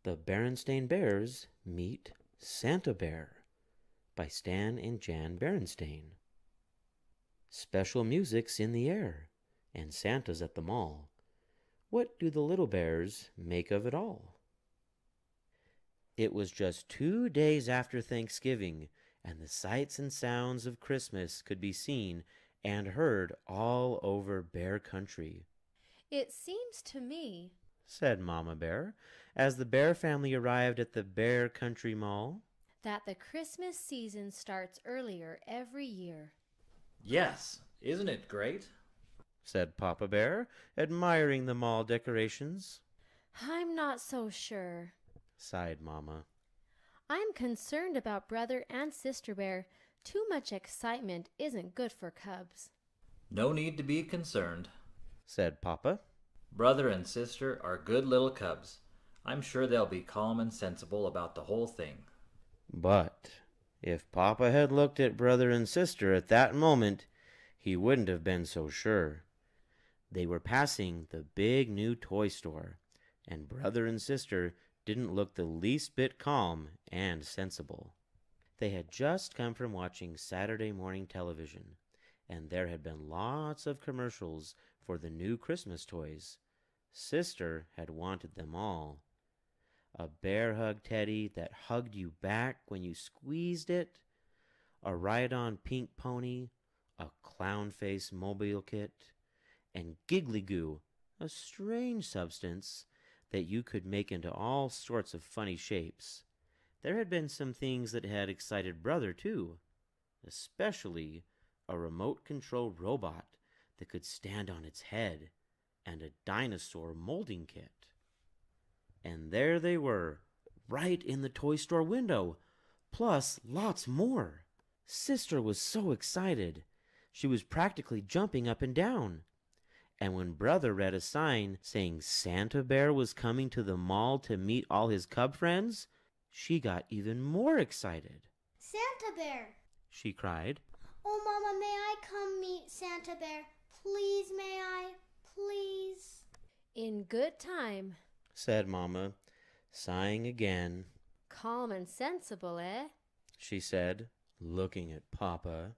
The Berenstain Bears Meet Santa Bear by Stan and Jan Berenstain. Special music's in the air, and Santa's at the mall. What do the little bears make of it all? It was just 2 days after Thanksgiving, and the sights and sounds of Christmas could be seen and heard all over Bear Country. "It seems to me," said Mama Bear, as the Bear family arrived at the Bear Country Mall, "that the Christmas season starts earlier every year." "Yes, isn't it great?" said Papa Bear, admiring the mall decorations. "I'm not so sure," sighed Mama. "I'm concerned about Brother and Sister Bear. Too much excitement isn't good for cubs." "No need to be concerned," said Papa. "Brother and sister are good little cubs. I'm sure they'll be calm and sensible about the whole thing." But if Papa had looked at brother and sister at that moment, he wouldn't have been so sure. They were passing the big new toy store, and brother and sister didn't look the least bit calm and sensible. They had just come from watching Saturday morning television, and there had been lots of commercials for the new Christmas toys. Sister had wanted them all. A bear hug teddy that hugged you back when you squeezed it, a ride-on pink pony, a clown face mobile kit, and giggly goo, a strange substance that you could make into all sorts of funny shapes. There had been some things that had excited Brother, too, especially a remote-control robot that could stand on its head, and a dinosaur molding kit. And there they were, right in the toy store window, plus lots more. Sister was so excited. She was practically jumping up and down. And when Brother read a sign saying Santa Bear was coming to the mall to meet all his cub friends, she got even more excited. "Santa Bear!" she cried. "Oh, Mama, may I come meet Santa Bear? Please, may I? Please?" "In good time," said Mama, sighing again. "Calm and sensible, eh?" she said, looking at Papa.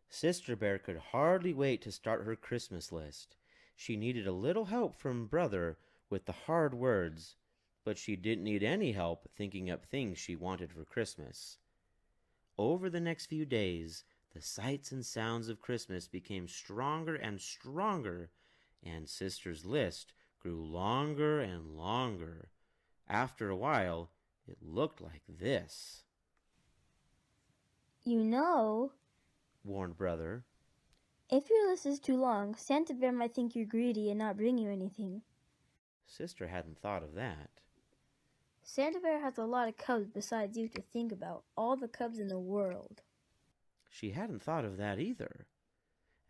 Sister Bear could hardly wait to start her Christmas list. She needed a little help from Brother with the hard words, but she didn't need any help thinking up things she wanted for Christmas. Over the next few days, the sights and sounds of Christmas became stronger and stronger, and Sister's list grew longer and longer. After a while, it looked like this. "You know," warned Brother, "if your list is too long, Santa Bear might think you're greedy and not bring you anything." Sister hadn't thought of that. "Santa Bear has a lot of cubs besides you to think about, all the cubs in the world." She hadn't thought of that either.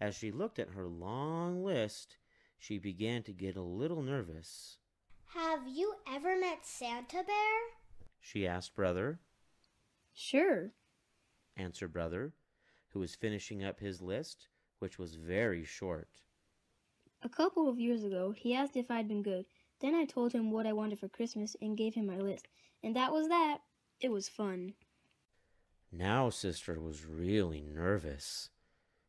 As she looked at her long list, she began to get a little nervous. "Have you ever met Santa Bear?" she asked Brother. "Sure," answered Brother, who was finishing up his list, which was very short. "A couple of years ago, he asked if I'd been good. Then I told him what I wanted for Christmas and gave him my list. And that was that. It was fun." Now Sister was really nervous.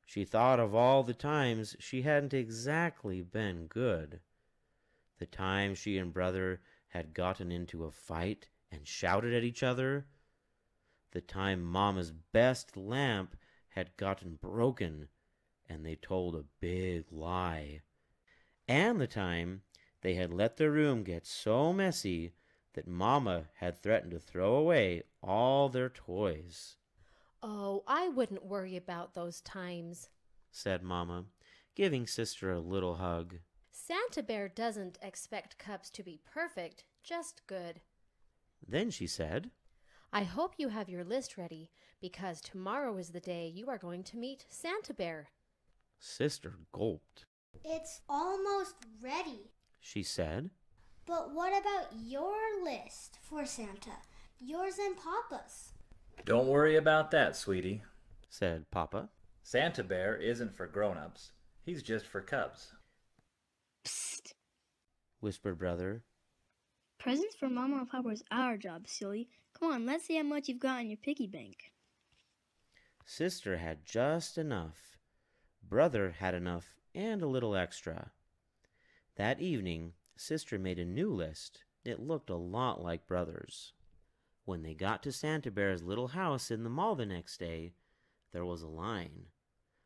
She thought of all the times she hadn't exactly been good. The time she and Brother had gotten into a fight and shouted at each other. The time Mama's best lamp had gotten broken and they told a big lie. And the time they had let their room get so messy that Mama had threatened to throw away all their toys. "Oh, I wouldn't worry about those times," said Mama, giving Sister a little hug. "Santa Bear doesn't expect cubs to be perfect, just good." Then she said, "I hope you have your list ready, because tomorrow is the day you are going to meet Santa Bear." Sister gulped. "It's almost ready. She said, But what about your list for Santa? Yours and Papa's?" "Don't worry about that, sweetie," said Papa. "Santa Bear isn't for grown-ups. He's just for cubs." "Psst," whispered Brother. Presents for Mama and Papa is our job, silly. Come on, let's see how much you've got in your piggy bank. Sister had just enough. Brother had enough and a little extra. That evening, Sister made a new list. It looked a lot like Brother's. When they got to Santa Bear's little house in the mall the next day, there was a line.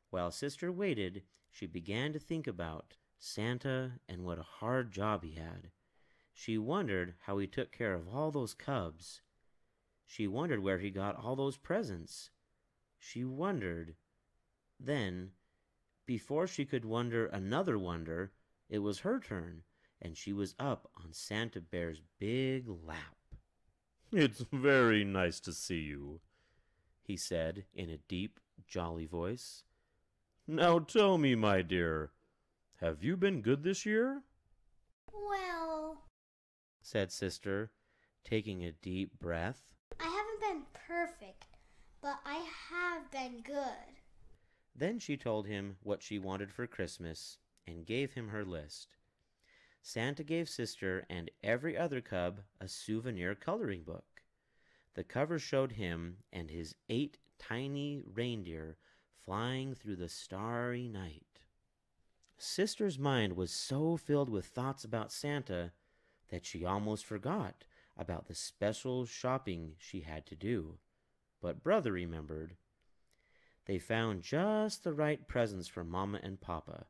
While Sister waited, she began to think about Santa and what a hard job he had. She wondered how he took care of all those cubs. She wondered where he got all those presents. She wondered. Then, before she could wonder another wonder, it was her turn, and she was up on Santa Bear's big lap. "It's very nice to see you," he said in a deep, jolly voice. "Now tell me, my dear, have you been good this year?" Well, said Sister, taking a deep breath. I haven't been perfect, but I have been good. Then she told him what she wanted for Christmas and gave him her list. Santa gave Sister and every other cub a souvenir coloring book. The cover showed him and his 8 tiny reindeer flying through the starry night. Sister's mind was so filled with thoughts about Santa that she almost forgot about the special shopping she had to do. But Brother remembered. They found just the right presents for Mama and Papa.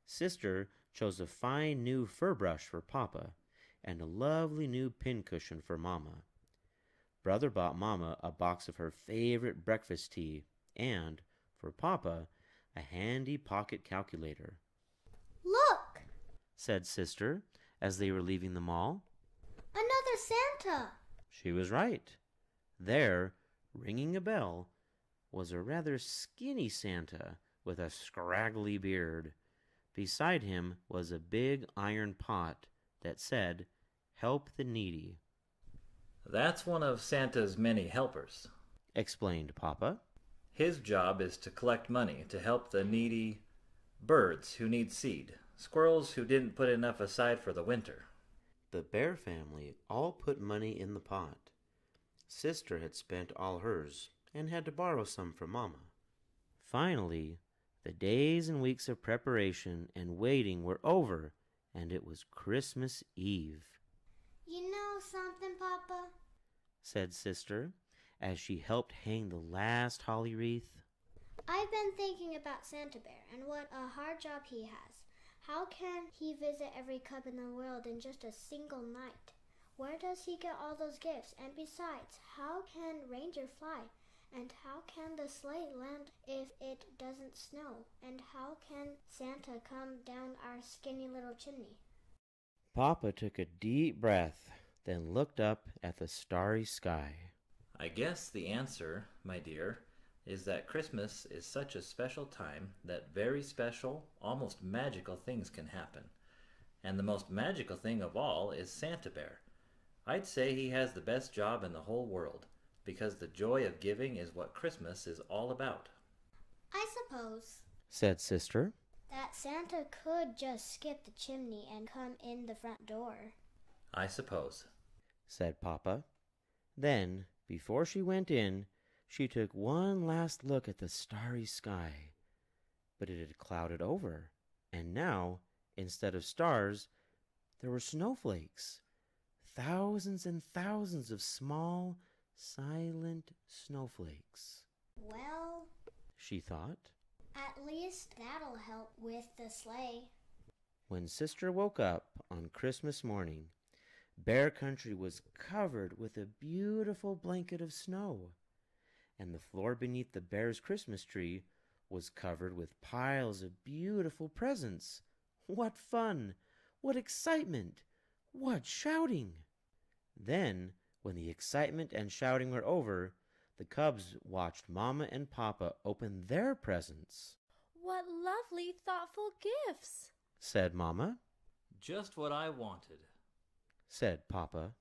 Sister chose a fine new fur brush for Papa and a lovely new pincushion for Mama. Brother bought Mama a box of her favorite breakfast tea and, for Papa, a handy pocket calculator. Look! Said Sister as they were leaving the mall. Another Santa! She was right. There, ringing a bell, was a rather skinny Santa with a scraggly beard. Beside him was a big iron pot that said, "Help the Needy." That's one of Santa's many helpers. Explained Papa. His job is to collect money to help the needy birds who need seed, squirrels who didn't put enough aside for the winter. The Bear family all put money in the pot. Sister had spent all hers and had to borrow some from Mama. Finally, the days and weeks of preparation and waiting were over, and it was Christmas Eve. You know something, Papa? Said Sister, as she helped hang the last holly wreath. I've been thinking about Santa Bear and what a hard job he has. How can he visit every cub in the world in just a single night? Where does he get all those gifts? And besides, how can reindeer fly? And how can the sleigh land if it doesn't snow? And how can Santa come down our skinny little chimney? Papa took a deep breath, then looked up at the starry sky. I guess the answer, my dear, is that Christmas is such a special time that very special, almost magical things can happen. And the most magical thing of all is Santa Bear. I'd say he has the best job in the whole world, because the joy of giving is what Christmas is all about. I suppose, said Sister, that Santa could just skip the chimney and come in the front door. I suppose, said Papa. Then, before she went in, she took one last look at the starry sky. But it had clouded over, and now, instead of stars, there were snowflakes. Thousands and thousands of small, silent snowflakes. Well, she thought, at least that'll help with the sleigh. When Sister woke up on Christmas morning, Bear Country was covered with a beautiful blanket of snow, and the floor beneath the bear's Christmas tree was covered with piles of beautiful presents. What fun! What excitement! What shouting! Then, when the excitement and shouting were over, the cubs watched Mama and Papa open their presents. What lovely, thoughtful gifts, said Mama. Just what I wanted, said Papa.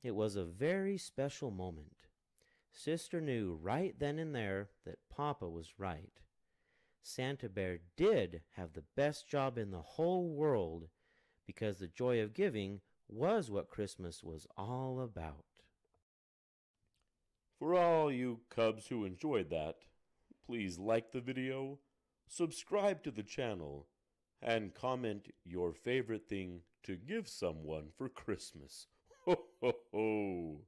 It was a very special moment. Sister knew right then and there that Papa was right. Santa Bear did have the best job in the whole world, because the joy of giving was what Christmas was all about. For all you Cubs who enjoyed that, please like the video, subscribe to the channel, and comment your favorite thing to give someone for Christmas. Ho ho ho!